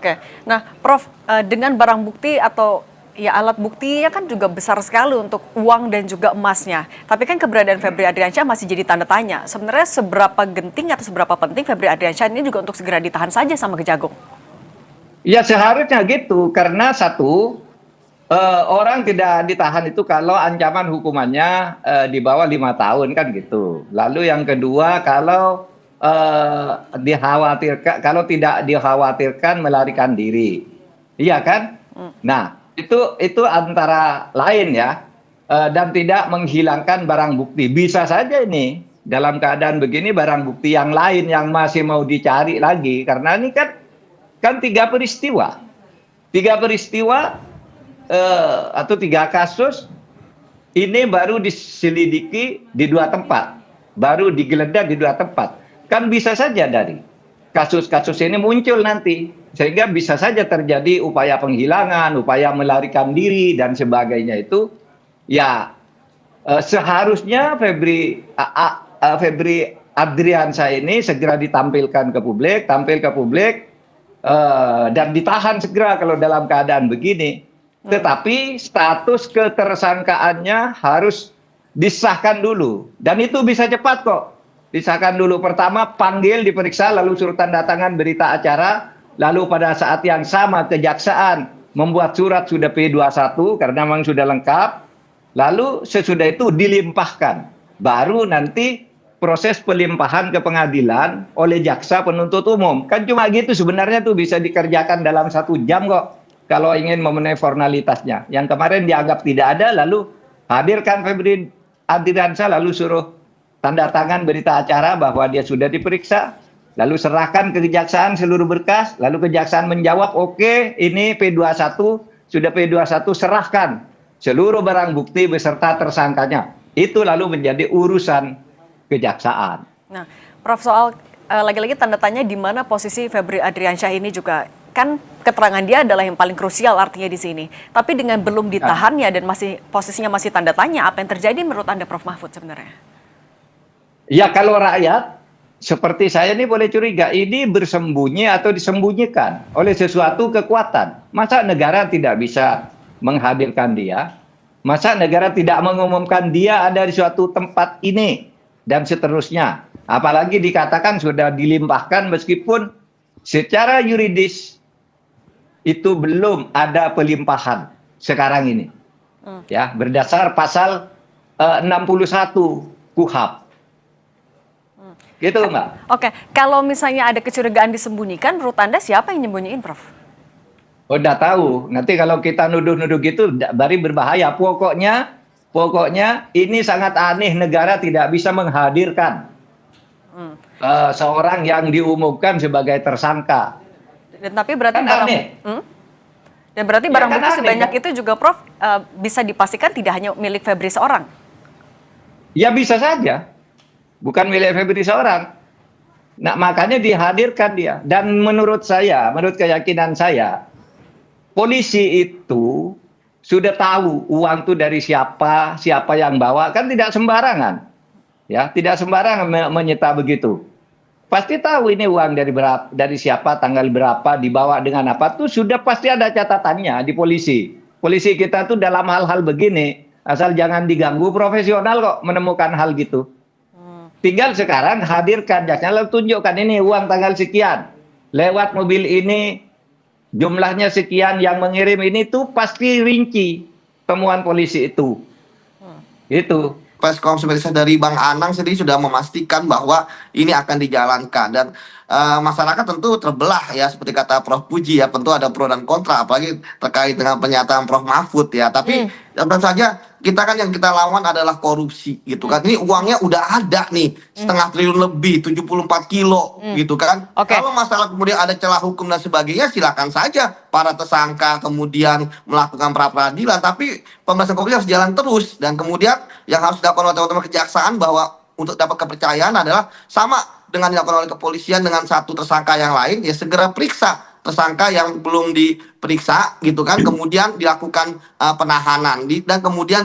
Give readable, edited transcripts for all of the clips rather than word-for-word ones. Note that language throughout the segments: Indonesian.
Oke, nah Prof, dengan barang bukti atau ya alat buktinya kan juga besar sekali untuk uang dan juga emasnya. Tapi kan keberadaan Febri Adriansyah masih jadi tanda tanya. Sebenarnya seberapa genting atau seberapa penting Febri Adriansyah ini juga untuk segera ditahan saja sama Kejagung? Ya seharusnya gitu, karena satu, orang tidak ditahan itu kalau ancaman hukumannya di bawah 5 tahun kan gitu. Lalu yang kedua, kalau dikhawatirkan, kalau tidak dikhawatirkan melarikan diri, iya kan? Nah, itu antara lain ya, dan tidak menghilangkan barang bukti. Bisa saja ini dalam keadaan begini barang bukti yang lain yang masih mau dicari lagi, karena ini kan tiga peristiwa atau tiga kasus ini baru diselidiki di dua tempat, baru digeledah di dua tempat. Kan bisa saja dari kasus-kasus ini muncul nanti, sehingga bisa saja terjadi upaya penghilangan, upaya melarikan diri dan sebagainya itu. Ya, seharusnya Febri Adriansyah ini segera ditampilkan ke publik, tampil ke publik, dan ditahan segera kalau dalam keadaan begini. Tetapi status ketersangkaannya harus disahkan dulu. Dan itu bisa cepat kok. Disahkan dulu. Pertama panggil, diperiksa, lalu suruh tanda tangan berita acara. Lalu pada saat yang sama kejaksaan membuat surat sudah P21 karena memang sudah lengkap. Lalu sesudah itu dilimpahkan. Baru nanti proses pelimpahan ke pengadilan oleh jaksa penuntut umum. Kan cuma gitu sebenarnya tuh bisa dikerjakan dalam 1 jam kok. Kalau ingin memenuhi formalitasnya. Yang kemarin dianggap tidak ada, lalu hadirkan Febri Adriansyah, lalu suruh tanda tangan berita acara bahwa dia sudah diperiksa, lalu serahkan ke kejaksaan seluruh berkas, lalu kejaksaan menjawab, oke, ini P21, sudah P21, serahkan seluruh barang bukti beserta tersangkanya. Itu lalu menjadi urusan kejaksaan. Nah, Prof, soal lagi-lagi tanda tanya di mana posisi Febri Adriansyah ini juga kan keterangan dia adalah yang paling krusial artinya di sini. Tapi dengan belum ditahannya dan posisinya masih tanda tanya, apa yang terjadi menurut Anda Prof Mahfud sebenarnya? Ya kalau rakyat seperti saya ini boleh curiga ini bersembunyi atau disembunyikan oleh sesuatu kekuatan. Masa negara tidak bisa menghadirkan dia? Masa negara tidak mengumumkan dia ada di suatu tempat ini dan seterusnya? Apalagi dikatakan sudah dilimpahkan meskipun secara yuridis itu belum ada pelimpahan sekarang ini. Ya, berdasar pasal 61 KUHP. Gitu, Mbak. Oke, kalau misalnya ada kecurigaan disembunyikan, menurut Anda siapa yang nyembunyiin, Prof? Oh, udah tahu. Nanti kalau kita nuduh-nuduh gitu, bari berbahaya. Pokoknya ini sangat aneh, negara tidak bisa menghadirkan seorang yang diumumkan sebagai tersangka. Dan tapi berarti Kan barang aneh. dan berarti Ya, barang kan bukti aneh, sebanyak kan? itu juga, Prof, bisa dipastikan tidak hanya milik Febri seorang. Ya bisa saja. Bukan milik Febri seorang. Nah, makanya dihadirkan dia. Dan menurut saya, menurut keyakinan saya, polisi itu sudah tahu uang itu dari siapa, siapa yang bawa, kan tidak sembarangan. Ya, tidak sembarangan menyita begitu. Pasti tahu ini uang dari berapa, dari siapa, tanggal berapa, dibawa dengan apa, tuh sudah pasti ada catatannya di polisi. Polisi kita tuh dalam hal-hal begini, asal jangan diganggu, profesional kok menemukan hal gitu. Tinggal sekarang hadirkan jaksa, lalu tunjukkan ini uang tanggal sekian, lewat mobil ini, jumlahnya sekian, yang mengirim ini tuh pasti rinci temuan polisi itu. Itu. Press conference dari Bang Anang sendiri sudah memastikan bahwa ini akan dijalankan dan masyarakat tentu terbelah ya seperti kata Prof Puji ya, tentu ada pro dan kontra apalagi terkait dengan pernyataan Prof Mahfud ya, tapi tentu saja kita kan yang kita lawan adalah korupsi gitu kan. Ini uangnya udah ada nih, 0,5 triliun lebih, 74 kilo gitu kan. Kalau masalah kemudian ada celah hukum dan sebagainya, silakan saja para tersangka kemudian melakukan pra peradilan, tapi pemberantasan korupsi harus jalan terus. Dan kemudian yang harus dilakukan oleh teman-teman kejaksaan bahwa untuk dapat kepercayaan adalah sama dengan dilakukan oleh kepolisian dengan satu tersangka yang lain, ya segera periksa tersangka yang belum diperiksa gitu kan, kemudian dilakukan penahanan dan kemudian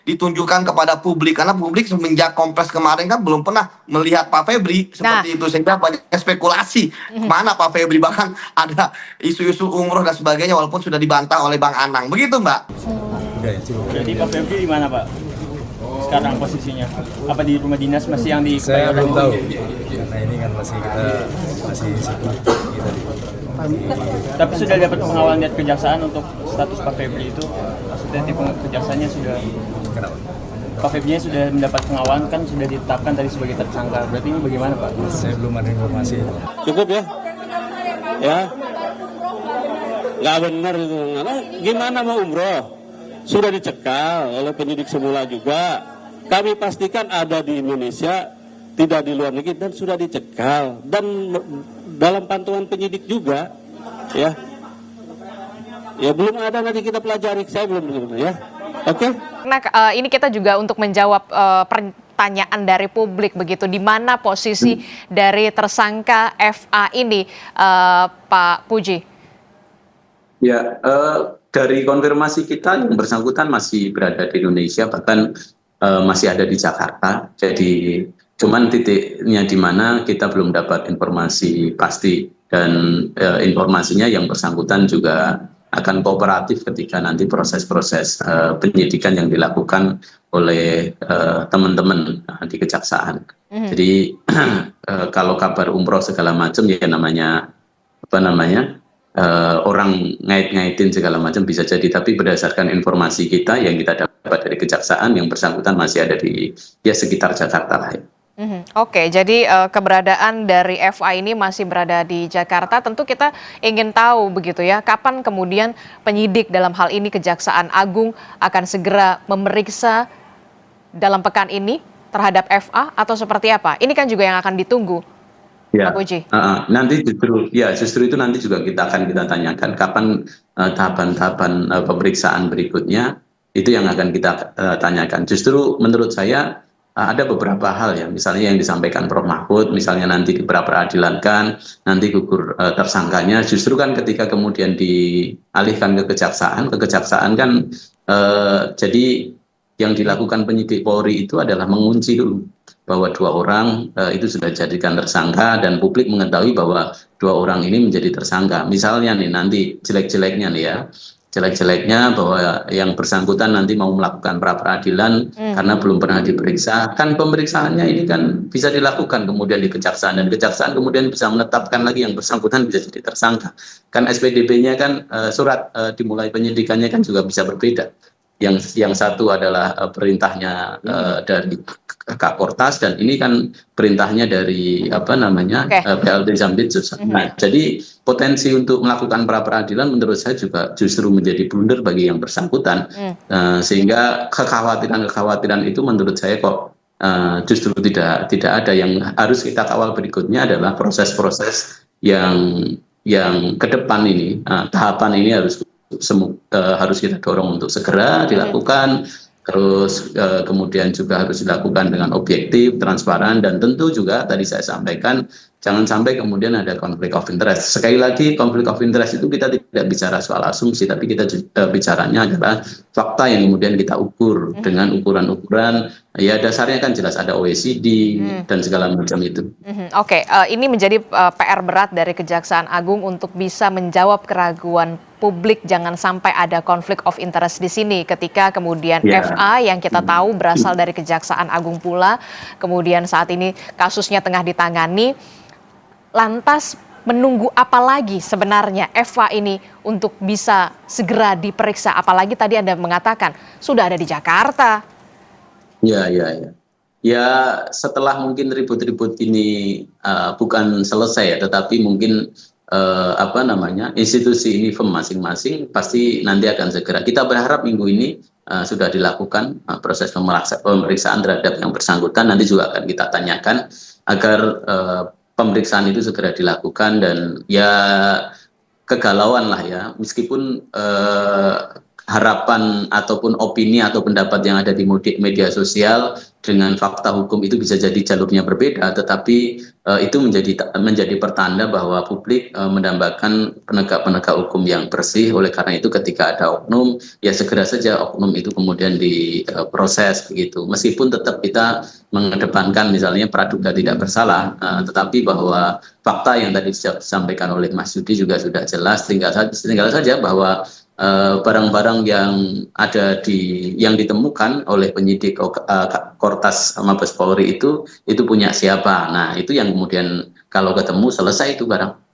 ditunjukkan kepada publik, karena publik semenjak Kompres kemarin kan belum pernah melihat Pak Febri seperti itu, sehingga banyak spekulasi mana Pak Febri, bahkan ada isu-isu umroh dan sebagainya walaupun sudah dibantah oleh Bang Anang, begitu Mbak. Jadi Pak Febri di mana Pak sekarang posisinya? Apa di rumah dinas masih yang di Saya Kebayoran? belum tahu karena ini kan masih sibuk kita Tapi sudah dapat pengawalan dari kejaksaan untuk status Pak Febri itu, maksudnya di kejaksaannya sudah, kenapa? Pak Febri sudah mendapat pengawalan kan, sudah ditetapkan tadi sebagai tersangka. Berarti ini bagaimana Pak? Saya belum ada informasi itu. Cukup ya? Ya? Nggak benar itu. Gimana mau umroh? Sudah dicekal oleh penyidik semula juga. Kami pastikan ada di Indonesia, tidak di luar negeri, dan sudah dicekal. Dan dalam pantauan penyidik juga, ya. Ya belum ada, nanti kita pelajari. Saya belum ya. Oke? Nah, ini kita juga untuk menjawab pertanyaan dari publik begitu, di mana posisi dari tersangka FA ini, Pak Puji? Ya, dari konfirmasi kita yang bersangkutan masih berada di Indonesia, bahkan masih ada di Jakarta. Jadi cuman titiknya di mana kita belum dapat informasi pasti, dan informasinya yang bersangkutan juga akan kooperatif ketika nanti proses-proses penyidikan yang dilakukan oleh teman-teman di kejaksaan. Jadi kalau kabar umroh segala macam ya namanya orang ngait-ngaitin segala macam bisa jadi, tapi berdasarkan informasi kita yang kita dapat dari kejaksaan, yang bersangkutan masih ada di sekitar Jakarta lah ya. Oke, jadi keberadaan dari FA ini masih berada di Jakarta. Tentu kita ingin tahu begitu ya, kapan kemudian penyidik dalam hal ini Kejaksaan Agung akan segera memeriksa dalam pekan ini terhadap FA atau seperti apa? Ini kan juga yang akan ditunggu. Ya, Pak Puji. nanti justru itu nanti juga kita tanyakan kapan tahapan-tahapan pemeriksaan berikutnya, itu yang akan kita tanyakan. Justru menurut saya ada beberapa hal ya, misalnya yang disampaikan Prof. Mahfud, misalnya nanti diperadilankan, nanti gugur tersangkanya, justru kan ketika kemudian dialihkan ke kejaksaan kan jadi yang dilakukan penyidik Polri itu adalah mengunci dulu bahwa dua orang itu sudah dijadikan tersangka, dan publik mengetahui bahwa dua orang ini menjadi tersangka. Misalnya nih nanti jelek-jeleknya bahwa yang bersangkutan nanti mau melakukan pra-peradilan karena belum pernah diperiksa, kan pemeriksaannya ini kan bisa dilakukan kemudian di kejaksaan, dan kejaksaan kemudian bisa menetapkan lagi yang bersangkutan bisa jadi tersangka. Kan SPDP-nya kan surat dimulai penyidikannya kan juga bisa berbeda. Yang satu adalah perintahnya dari Kak Kortas, dan ini kan perintahnya dari PLT Zambitsus. Nah, jadi potensi untuk melakukan pra-peradilan menurut saya juga justru menjadi blunder bagi yang bersangkutan, sehingga kekhawatiran itu menurut saya kok justru tidak ada. Yang harus kita kawal berikutnya adalah proses-proses yang ke depan ini, tahapan ini harus kita dorong untuk segera dilakukan, terus kemudian juga harus dilakukan dengan objektif, transparan, dan tentu juga tadi saya sampaikan jangan sampai kemudian ada konflik of interest. Sekali lagi, konflik of interest itu kita tidak bicara soal asumsi, tapi kita bicaranya adalah fakta yang kemudian kita ukur dengan ukuran-ukuran, ya dasarnya kan jelas ada OECD dan segala macam itu. Oke, ini menjadi PR berat dari Kejaksaan Agung untuk bisa menjawab keraguan publik, jangan sampai ada konflik of interest di sini ketika kemudian FA yang kita tahu berasal dari Kejaksaan Agung pula, kemudian saat ini kasusnya tengah ditangani. Lantas menunggu apa lagi sebenarnya FA ini untuk bisa segera diperiksa, apalagi tadi Anda mengatakan sudah ada di Jakarta. Ya, setelah mungkin ribut-ribut ini bukan selesai ya, tetapi mungkin institusi ini firm masing-masing pasti nanti akan segera. Kita berharap minggu ini sudah dilakukan proses pemeriksaan terhadap yang bersangkutan. Nanti juga akan kita tanyakan agar pemeriksaan itu segera dilakukan, dan ya kegalauan lah ya, meskipun harapan ataupun opini atau pendapat yang ada di media sosial dengan fakta hukum itu bisa jadi jalurnya berbeda, tetapi itu menjadi pertanda bahwa publik mendambakan penegak hukum yang bersih. Oleh karena itu ketika ada oknum, ya segera saja oknum itu kemudian diproses begitu. Meskipun tetap kita mengedepankan misalnya praduga tidak bersalah, tetapi bahwa fakta yang tadi disampaikan oleh Mas Yudi juga sudah jelas. Tinggal saja bahwa barang-barang yang yang ditemukan oleh penyidik Kortas Mabes Polri itu punya siapa. Nah, itu yang kemudian kalau ketemu selesai itu barang.